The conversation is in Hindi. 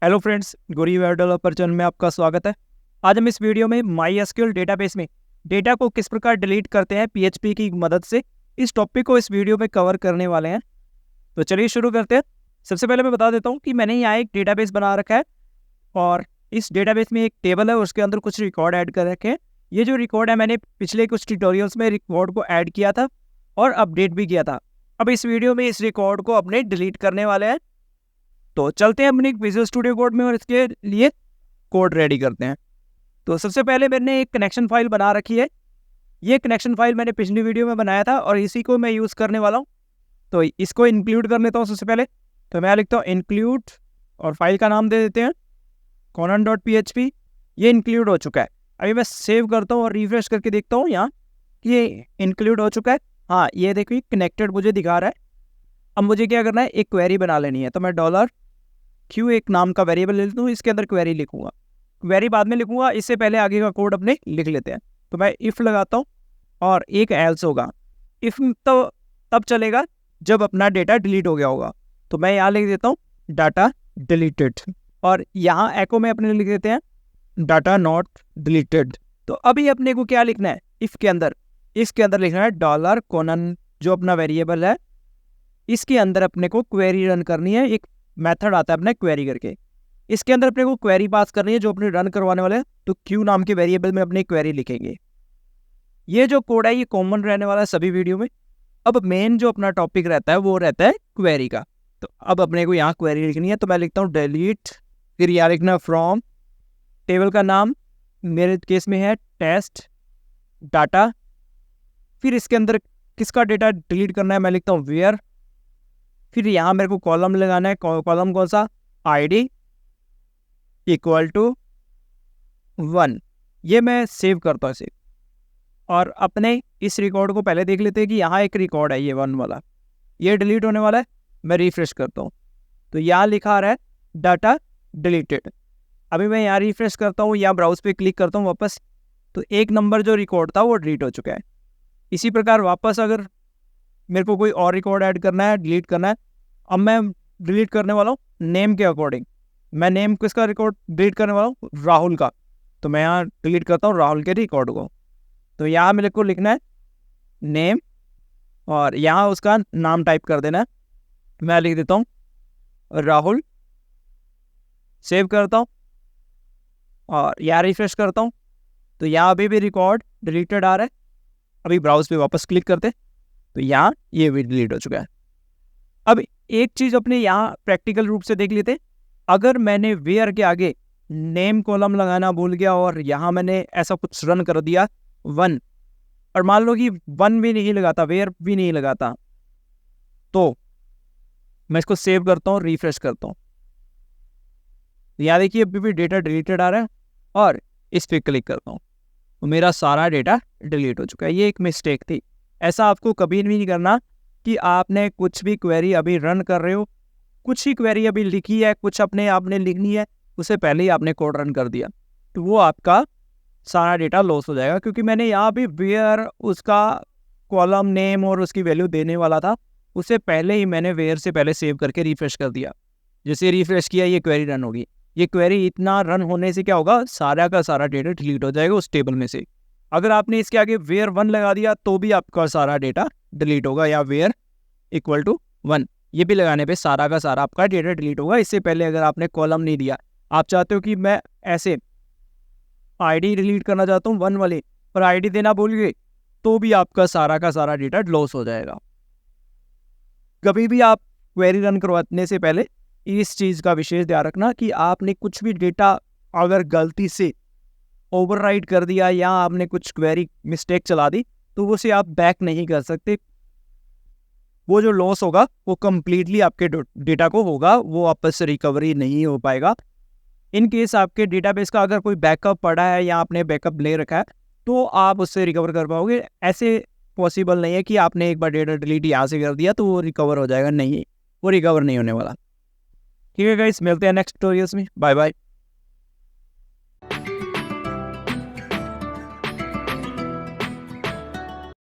हेलो फ्रेंड्स, गुरी वेब डेवलपर चैनल में आपका स्वागत है। आज हम इस वीडियो में MySQL डेटाबेस में डेटा को किस प्रकार डिलीट करते हैं PHP की मदद से, इस टॉपिक को इस वीडियो में कवर करने वाले हैं। तो चलिए शुरू करते हैं। सबसे पहले मैं बता देता हूँ कि मैंने यहाँ एक डेटाबेस बना रखा है और इस डेटाबेस में एक टेबल है और उसके अंदर कुछ रिकॉर्ड ऐड कर रखे हैं। ये जो रिकॉर्ड है मैंने पिछले कुछ ट्यूटोरियल्स में रिकॉर्ड को ऐड किया था और अपडेट भी किया था। अब इस वीडियो में इस रिकॉर्ड को अपने डिलीट करने वाले हैं। तो चलते हैं अपने विजुअल स्टूडियो कोड में और इसके लिए कोड रेडी करते हैं। तो सबसे पहले मैंने एक कनेक्शन फाइल बना रखी है। ये कनेक्शन फाइल मैंने पिछली वीडियो में बनाया था और इसी को मैं यूज़ करने वाला हूँ। तो इसको इंक्लूड कर लेता हूँ सबसे पहले। तो मैं लिखता हूँ इंक्लूड और फाइल का नाम दे देते हैं conan.php। ये इंक्लूड हो चुका है। अभी मैं सेव करता हूँ और रिफ्रेश करके देखता हूँ यहाँ कि ये इंक्लूड हो चुका है। हाँ, ये देखिए कनेक्टेड मुझे दिखा रहा है। अब मुझे क्या करना है, एक क्वेरी बना लेनी है। तो मैं $q एक नाम का वेरिएबल ले लेता हूँ, इसके अंदर क्वेरी लिखूंगा। क्वेरी बाद में लिखूंगा, इससे पहले आगे का कोड अपने लिख लेते हैं। तो मैं इफ़ लगाता हूँ और एक एल्स होगा। इफ़ तो तब चलेगा जब अपना डेटा डिलीट हो गया होगा। तो मैं यहाँ लिख देता हूँ डाटा डिलीटेड और यहाँ एको में अपने लिख देते हैं डाटा नॉट डिलीटेड। तो अभी अपने को क्या लिखना है, इफ़ के अंदर, इसके अंदर लिखना है $conan जो अपना वेरिएबल है, इसके अंदर अपने को क्वेरी रन करनी है। एक मेथड आता है अपने क्वेरी करके, इसके अंदर अपने को क्वेरी पास करनी है जो अपने रन करवाने वाले हैं। तो क्यू नाम के वेरिएबल में अपनी क्वेरी लिखेंगे। ये जो कोड है ये कॉमन रहने वाला है सभी वीडियो में। अब मेन जो अपना टॉपिक रहता है वो रहता है क्वेरी का। तो अब अपने को यहाँ क्वेरी लिखनी है। तो मैं लिखता हूँ डिलीट, फिर यहाँ लिखना फ्रॉम, टेबल का नाम मेरे केस में है टेस्ट डाटा, फिर इसके अंदर किसका डेटा डिलीट करना है मैं लिखता हूँ वेयर, फिर यहाँ मेरे को कॉलम लगाना है। कॉलम कौन सा, ID इक्वल टू 1। ये मैं सेव करता हूँ इसे और अपने इस रिकॉर्ड को पहले देख लेते हैं कि यहाँ एक रिकॉर्ड है ये 1 वाला, ये डिलीट होने वाला है। मैं रिफ्रेश करता हूँ तो यहाँ लिखा आ रहा है डाटा डिलीटेड। अभी मैं यहाँ रिफ्रेश करता हूँ, यहाँ ब्राउज पे क्लिक करता हूँ वापस, तो एक नंबर जो रिकॉर्ड था वो डिलीट हो चुका है। इसी प्रकार वापस अगर मेरे को कोई और रिकॉर्ड ऐड करना है, डिलीट करना है, अब मैं डिलीट करने वाला हूँ नेम के अकॉर्डिंग। मैं नेम किसका रिकॉर्ड डिलीट करने वाला हूँ, राहुल का। तो मैं यहाँ डिलीट करता हूँ राहुल के रिकॉर्ड को। तो यहाँ मेरे को लिखना है नेम और यहाँ उसका नाम टाइप कर देना है। मैं लिख देता हूँ राहुल, सेव करता हूँ और यहाँ रिफ्रेश करता हूँ। तो यहाँ अभी भी रिकॉर्ड डिलीटेड आ रहा है। अभी ब्राउज पे वापस क्लिक करते तो यहाँ ये भी डिलीट हो चुका है। अब एक चीज़ अपने यहाँ प्रैक्टिकल रूप से देख लेते। अगर मैंने वेयर के आगे नेम कॉलम लगाना भूल गया और यहाँ मैंने ऐसा कुछ रन कर दिया 1, और मान लो कि 1 भी नहीं लगाता, वेयर भी नहीं लगाता, तो मैं इसको सेव करता हूँ, रिफ्रेश करता हूँ। यहाँ देखिए अभी भी डेटा डिलीटेड आ रहा है और इस पर क्लिक करता हूँ तो मेरा सारा डेटा डिलीट हो चुका है। ये एक मिस्टेक थी। ऐसा आपको कभी भी नहीं करना कि आपने कुछ भी क्वेरी अभी रन कर रहे हो, कुछ ही क्वेरी अभी लिखी है, कुछ अपने आपने लिखनी है, उससे पहले ही आपने कोड रन कर दिया, तो वो आपका सारा डेटा लॉस हो जाएगा। क्योंकि मैंने यहाँ भी वेयर उसका कॉलम नेम और उसकी वैल्यू देने वाला था, उससे पहले ही मैंने वेयर से पहले सेव करके रिफ्रेश कर दिया। जैसे रिफ्रेश किया ये क्वेरी रन होगी। ये क्वेरी इतना रन होने से क्या होगा, सारा का सारा डेटा डिलीट हो जाएगा उस टेबल में से। अगर आपने इसके आगे वेयर 1 लगा दिया तो भी आपका सारा डेटा डिलीट होगा, या वेयर इक्वल टू 1 ये भी लगाने पे सारा का सारा आपका डेटा डिलीट होगा। इससे पहले अगर आपने कॉलम नहीं दिया, आप चाहते हो कि मैं ऐसे ID डिलीट करना चाहता हूँ 1 वाले, पर ID देना भूल गए, तो भी आपका सारा का सारा डेटा लॉस हो जाएगा। कभी भी आप क्वेरी रन करवाने से पहले इस चीज़ का विशेष ध्यान रखना कि आपने कुछ भी डेटा अगर गलती से ओवरराइड कर दिया या आपने कुछ क्वेरी मिस्टेक चला दी तो उसे आप बैक नहीं कर सकते। वो जो लॉस होगा वो कम्प्लीटली आपके डेटा को होगा, वो वापस से रिकवरी नहीं हो पाएगा। इन केस आपके डेटाबेस का अगर कोई बैकअप पड़ा है या आपने बैकअप ले रखा है तो आप उससे रिकवर कर पाओगे। ऐसे पॉसिबल नहीं है कि आपने एक बार डेटा डिलीट यहाँ से कर दिया तो वो रिकवर हो जाएगा, नहीं, वो रिकवर नहीं होने वाला। ठीक है गाइस, मिलते हैं नेक्स्ट ट्यूटोरियल्स में। Bye bye.